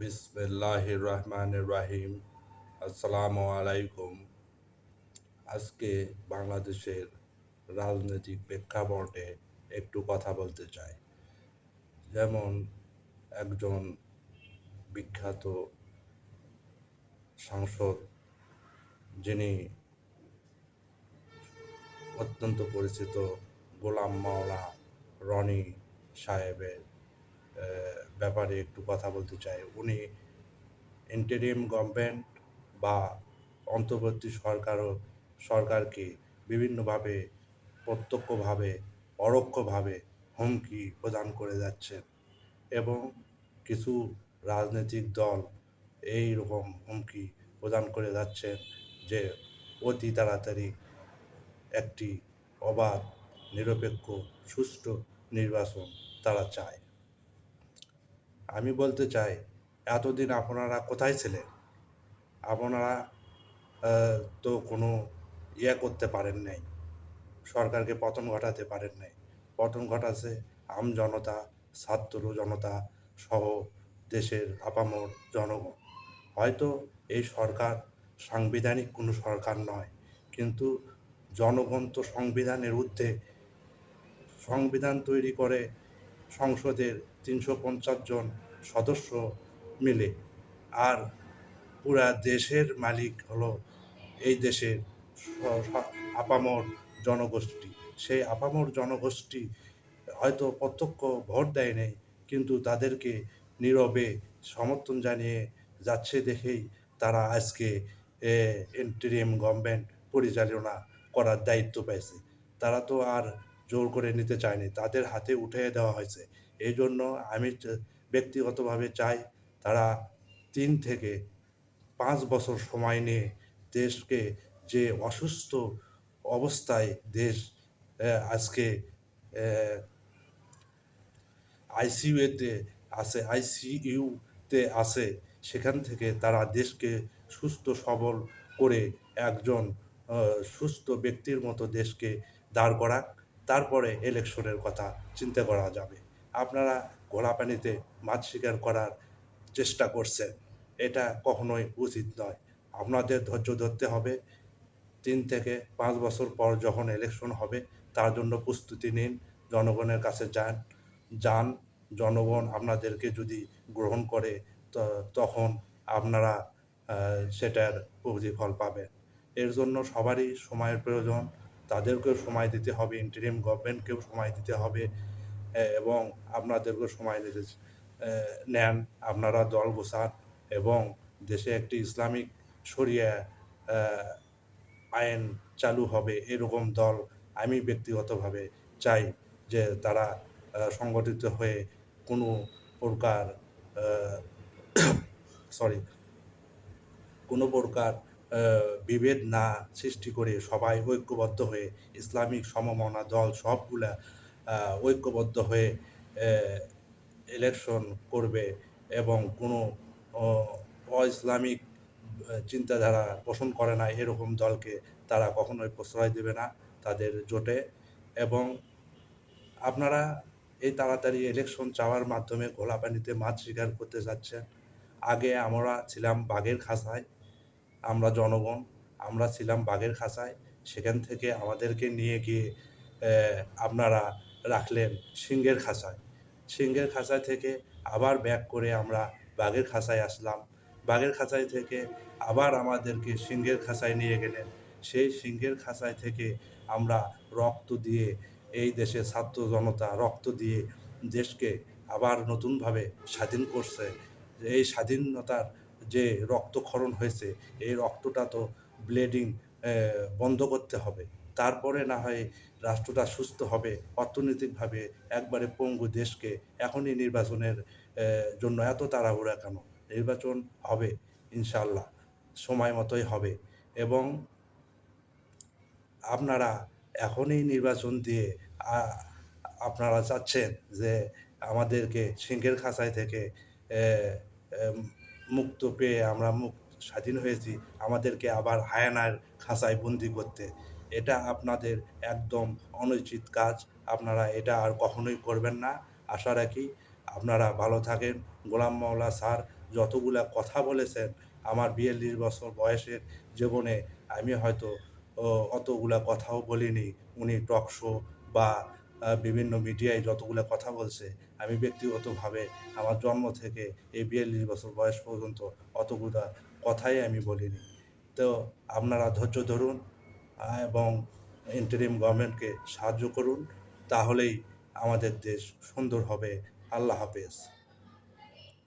বিসমিল্লাহির রহমানির রহিম। আসসালামু আলাইকুম। আজকে বাংলাদেশের রাজনৈতিক প্রেক্ষাপটে একটু কথা বলতে চাই। যেমন একজন বিখ্যাত সাংসদ, যিনি অত্যন্ত পরিচিত, গোলাম মাওলা রনি সাহেবের ব্যাপারে একটু কথা বলতে চাই। উনি ইন্টেরিম গভর্নমেন্ট বা অন্তর্বর্তী সরকারকে বিভিন্নভাবে, প্রত্যক্ষভাবে, পরোক্ষভাবে হুমকি প্রদান করে যাচ্ছেন এবং কিছু রাজনৈতিক দল এই রকম হুমকি প্রদান করে যাচ্ছেন যে অতি তাড়াতাড়ি একটি অবাধ, নিরপেক্ষ, সুষ্ঠু নির্বাচন তারা চায়। আমি বলতে চাই, এতদিন আপনারা কোথায় ছিলেন? আপনারা তো কোনো করতে পারেন নাই, সরকারকে পতন ঘটাতে পারেন নাই। পতন ঘটাচ্ছে জনতা, ছাত্র জনতা সহ দেশের আপামর জনগণ। হয়তো এই সরকার সাংবিধানিক কোনো সরকার নয়, কিন্তু জনগণ তো সংবিধানের ঊর্ধ্বে। সংবিধান তৈরি করে সংসদের ৩৫০ জন সদস্য মিলে, আর পুরা দেশের মালিক হলো এই দেশের আপামর জনগোষ্ঠী। সেই আপামর জনগোষ্ঠী হয়তো প্রত্যক্ষ ভোট দেয় নাই, কিন্তু তাদেরকে নীরবে সমর্থন জানিয়ে যাচ্ছে দেখেই তারা আজকে ইন্টিরিম গভর্নমেন্ট পরিচালনা করার দায়িত্ব পেয়েছে। তারা তো আর জোর করে নিতে চায়নি, তাদের হাতে উঠিয়ে দেওয়া হয়েছে। এই জন্য আমি ব্যক্তিগতভাবে চাই, তারা 3 থেকে 5 বছর সময় নিয়ে দেশকে, যে অসুস্থ অবস্থায় দেশ আজকে আইসিইউতে আইসিইউতে আছে, সেখান থেকে তারা দেশকে সুস্থ সবল করে একজন সুস্থ ব্যক্তির মতো দেশকে দাঁড় করাক। তারপরে ইলেকশনের কথা চিন্তা করা যাবে। আপনারা ঘোলা পানিতে মাছ শিকার করার চেষ্টা করছেন, এটা কখনোই উচিত নয়। আপনাদের ধৈর্য ধরতে হবে। 3 থেকে 5 বছর পর যখন ইলেকশন হবে, তার জন্য প্রস্তুতি নিন, জনগণের কাছে যান। জনগণ আপনাদেরকে যদি গ্রহণ করে, তখন আপনারা সেটার প্রতিফল পাবেন। এর জন্য সবারই সময়ের প্রয়োজন। তাদেরকেও সময় দিতে হবে, ইন্টারিম গভর্নমেন্টকেও সময় দিতে হবে, এবং আপনাদেরকেও সময় নিতে নেন। আপনারা দল গোছান এবং দেশে একটি ইসলামিক শরিয়া আইন চালু হবে এরকম দল আমি ব্যক্তিগতভাবে চাই, যে তারা সংগঠিত হয়ে কোনো প্রকার সরি কোনো প্রকার বিভেদ না সৃষ্টি করে সবাই ঐক্যবদ্ধ হয়ে, ইসলামিক সমমনা দল সবগুলা ঐক্যবদ্ধ হয়ে ইলেকশন করবে এবং কোনো অ-ইসলামিক চিন্তাধারা পোষণ করে না এরকম দলকে তারা কখনোই প্রশ্রয় দেবে না তাদের জোটে। এবং আপনারা এই তাড়াতাড়ি ইলেকশন চাওয়ার মাধ্যমে ঘোলা পানিতে মাছ শিকার করতে যাচ্ছেন। আগে আমরা ছিলাম বাঘের খাঁচায়, আমরা জনগণ, আমরা ছিলাম বাঘের খাঁচায়। সেখান থেকে আমাদেরকে নিয়ে গিয়ে আপনারা রাখলেন সিংহের খাঁচায়। সিংহের খাঁচায় থেকে আবার ব্যাক করে আমরা বাঘের খাঁচায় আসলাম। বাঘের খাঁচায় থেকে আবার আমাদেরকে সিংহের খাঁচায় নিয়ে গেলেন। সেই সিংহের খাঁচায় থেকে আমরা রক্ত দিয়ে, এই দেশের ছাত্র জনতা রক্ত দিয়ে দেশকে আবার নতুনভাবে স্বাধীন করছে। এই স্বাধীনতার যে রক্তক্ষরণ হয়েছে, এই রক্তটা তো ব্লিডিং বন্ধ করতে হবে। তারপরে না হয় রাষ্ট্রটা সুস্থ হবে। অর্থনৈতিকভাবে একবারে পঙ্গু দেশকে এখনই নির্বাচনের জন্য এত তাড়াহুড়া কেন? নির্বাচন হবে ইনশাআল্লাহ, সময় মতোই হবে। এবং আপনারা এখনই নির্বাচন দিয়ে আ আপনারা চাচ্ছেন যে আমাদেরকে সিংহের খাঁচায় থেকে এ এম মুক্ত পেয়ে আমরা স্বাধীন হয়েছি, আমাদেরকে আবার হায়ানার খাঁচায় বন্দি করতে। এটা আপনাদের একদম অনুচিত কাজ। আপনারা এটা আর কখনোই করবেন না। আশা রাখি আপনারা ভালো থাকেন। গোলাম মাওলা স্যার যতগুলা কথা বলেছেন আমার ৪২ বছর বয়সের জীবনে আমি হয়তো ও অতগুলা কথাও বলিনি। উনি টক শো বা বিভিন্ন মিডিয়ায় যতগুলা কথা বলছে, আমি ব্যক্তিগতভাবে আমার জন্ম থেকে এই ৪২ বছর বয়স পর্যন্ত অতগুলা কথাই আমি বলিনি। তো আপনারা ধৈর্য ধরুন এবং ইন্টারিম গভর্নমেন্টকে সাহায্য করুন। তাহলেই আমাদের দেশ সুন্দর হবে। আল্লাহ হাফেজ।